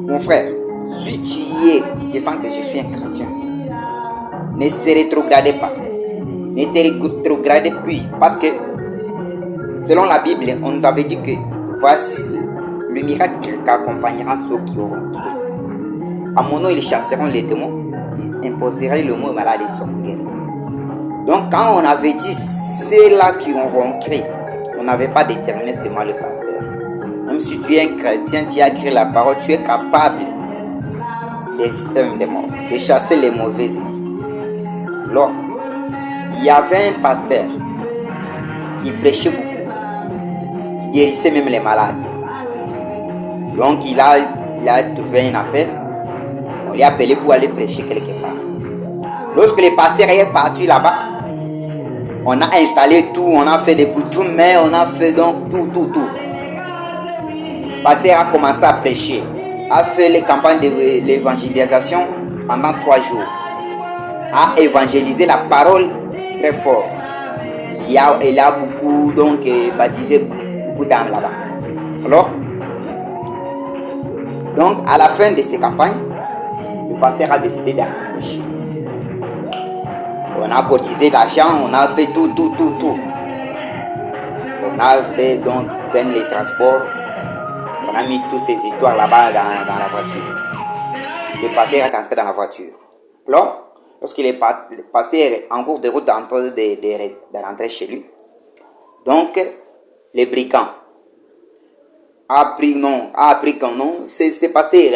Mon frère, si tu te sens que je suis un chrétien, ne se rétrogradez pas. Ne te rétrogradez plus. Parce que, selon la Bible, on nous avait dit que voici le miracle qui accompagnera ceux qui auront quitté. À mon nom, ils chasseront les démons, ils imposeraient le mot malade et ils seront guéris. Donc, quand on avait dit ceux-là qui auront créé, on n'avait pas déterminé seulement le pasteur. Même si tu es un chrétien, tu as écrit la parole, tu es capable des systèmes de mort, de chasser les mauvais esprits. Alors, il y avait un pasteur qui prêchait beaucoup, qui guérissait même les malades. Donc, il a trouvé un appel. On lui a appelé pour aller prêcher quelque part. Lorsque le pasteur est parti là-bas, on a installé tout, on a fait des boutons, mais on a fait donc tout. Le pasteur a commencé à prêcher, a fait les campagnes de l'évangélisation pendant 3 jours, a évangélisé la parole très fort. Il a beaucoup donc baptisé beaucoup d'âmes là-bas. Alors, donc à la fin de ces campagnes, le pasteur a décidé d'arrêter. On a cotisé l'argent, on a fait tout. On a fait donc prendre les transports. On a mis toutes ces histoires là-bas dans la voiture. Le pasteur est entré dans la voiture. Alors, lorsque le pasteur est en cours de route de rentrer chez lui, donc les brigands a appris qu'un nom, ce pasteur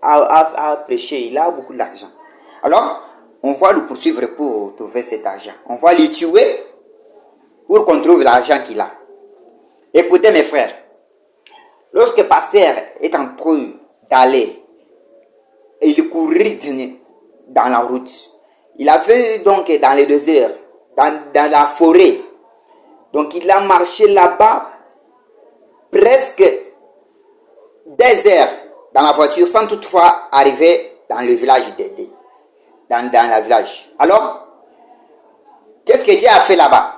a prêché, il a beaucoup d'argent. Alors, on va le poursuivre pour trouver cet argent. On va le tuer pour qu'on trouve l'argent qu'il a. Écoutez mes frères, lorsque le pasteur est en train d'aller, il courait dans la route. Il a fait donc dans le désert, dans la forêt. Donc il a marché là-bas presque des heures dans la voiture sans toutefois arriver dans le village dans la village. Alors, qu'est-ce que Dieu a fait là-bas?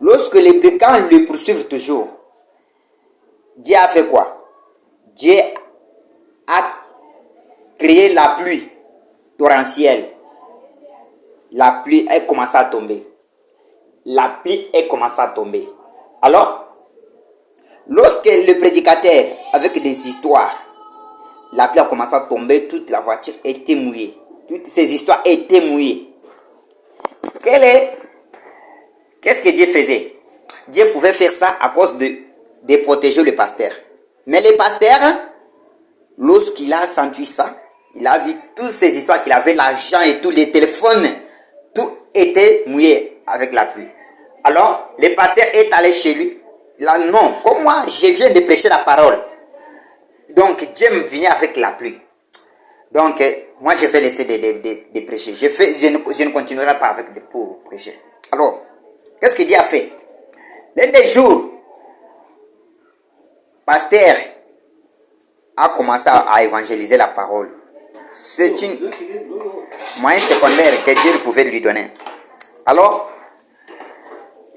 Lorsque les brigands le poursuivent toujours, Dieu a fait quoi? Dieu a créé la pluie torrentielle. La pluie a commencé à tomber. Alors, lorsque le prédicateur, avec des histoires, la pluie a commencé à tomber, toute la voiture était mouillée. Toutes ces histoires étaient mouillées. Qu'est-ce que Dieu faisait? Dieu pouvait faire ça à cause de protéger le pasteur. Mais le pasteur, lorsqu'il a senti ça, il a vu toutes ces histoires qu'il avait, l'argent et tous les téléphones, tout était mouillé avec la pluie. Alors, le pasteur est allé chez lui. Là, non, comme moi, je viens de prêcher la parole. Donc, Dieu me vient avec la pluie. Donc, moi, je vais laisser de prêcher. Je ne continuerai pas pour prêcher. Alors, qu'est-ce que Dieu a fait? L'un des jours, pasteur a commencé à évangéliser la parole. C'est une moyen secondaire que Dieu pouvait lui donner. Alors,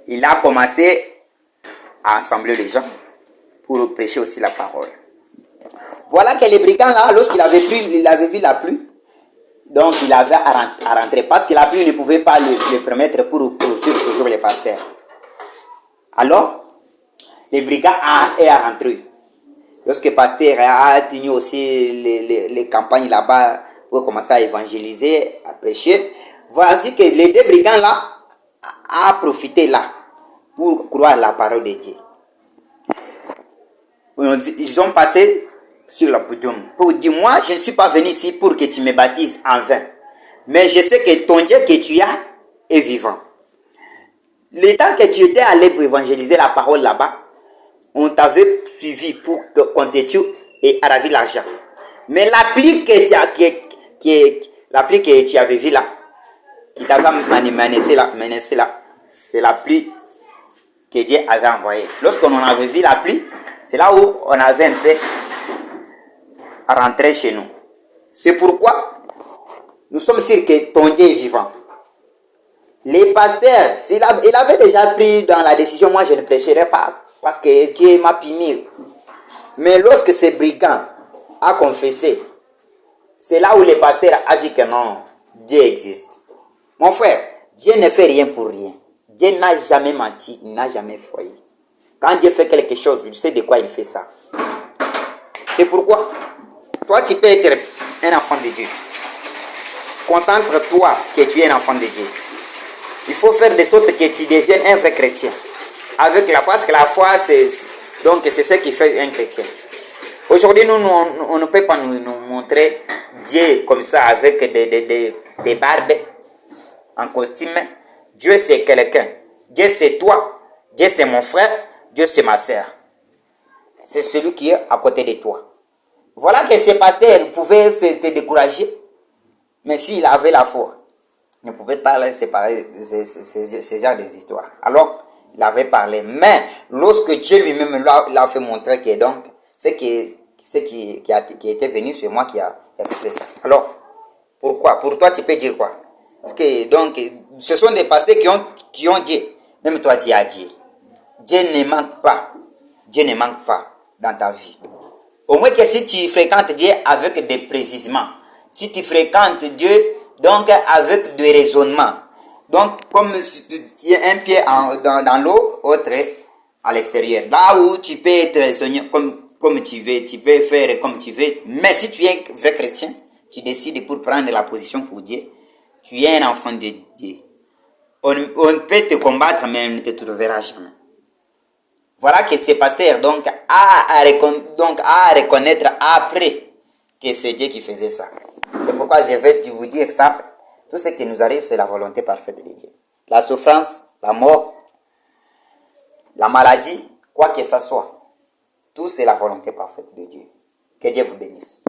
il a commencé à assembler les gens pour prêcher aussi la parole. Voilà que les brigands là, lorsqu'il avait vu la pluie, donc il avait à rentrer parce que la pluie ne pouvait pas le permettre pour poursuivre toujours les pasteurs. Alors, les brigands est à rentrer. Lorsque le pasteur a tenu aussi les campagnes là-bas pour commencer à évangéliser, à prêcher, voici que les 2 brigands là a profité là pour croire la parole de Dieu. Ils ont passé sur le podium pour dire, moi je ne suis pas venu ici pour que tu me baptises en vain, mais je sais que ton Dieu que tu as est vivant. Le temps que tu étais allé pour évangéliser la parole là-bas, on t'avait suivi pour qu'on te tue et ravi l'argent. Mais l'appli que tu avais vu là, qui t'avait menacé là, c'est l'appli que Dieu avait envoyé. Lorsqu'on en avait vu l'appli, c'est là où on avait un peu rentré chez nous. C'est pourquoi nous sommes sûrs que ton Dieu est vivant. Les pasteurs, il avait déjà pris dans la décision, moi je ne prêcherai pas parce que Dieu m'a puni. Mais lorsque ce brigand a confessé, c'est là où le pasteur a dit que non, Dieu existe. Mon frère, Dieu ne fait rien pour rien. Dieu n'a jamais menti, il n'a jamais failli. Quand Dieu fait quelque chose, tu sais de quoi il fait ça. C'est pourquoi, toi tu peux être un enfant de Dieu. Concentre-toi que tu es un enfant de Dieu. Il faut faire de sorte que tu deviennes un vrai chrétien. Avec la foi, parce que la foi, c'est ce qui fait un chrétien. Aujourd'hui, on ne peut pas nous montrer Dieu comme ça, avec des barbes, en costume. Dieu, c'est quelqu'un. Dieu, c'est toi. Dieu, c'est mon frère. Dieu, c'est ma sœur. C'est celui qui est à côté de toi. Voilà que ces pasteurs pouvaient se décourager. Mais s'il avait la foi, il ne pouvait pas les séparer ces genres d'histoires. Alors, il avait parlé. Mais lorsque Dieu lui-même l'a fait montrer que donc, ce qui était venu sur moi qui a fait ça. Alors, pourquoi? Pour toi, tu peux dire quoi? Parce que donc, ce sont des pasteurs qui ont Dieu. Même toi, tu as Dieu. Dieu ne manque pas. Dieu ne manque pas dans ta vie. Au moins que si tu fréquentes Dieu avec des précisements, si tu fréquentes Dieu donc avec des raisonnements, donc comme tu as un pied dans l'eau, autre à l'extérieur, là où tu peux être comme tu veux, tu peux faire comme tu veux, mais si tu es un vrai chrétien, tu décides pour prendre la position pour Dieu, tu es un enfant de Dieu. On peut te combattre, mais on ne te trouvera jamais. Voilà que ces pasteurs donc a à reconnaître après que c'est Dieu qui faisait ça. C'est pourquoi je vais vous dire ça. Tout ce qui nous arrive, c'est la volonté parfaite de Dieu. La souffrance, la mort, la maladie, quoi que ce soit, tout c'est la volonté parfaite de Dieu. Que Dieu vous bénisse.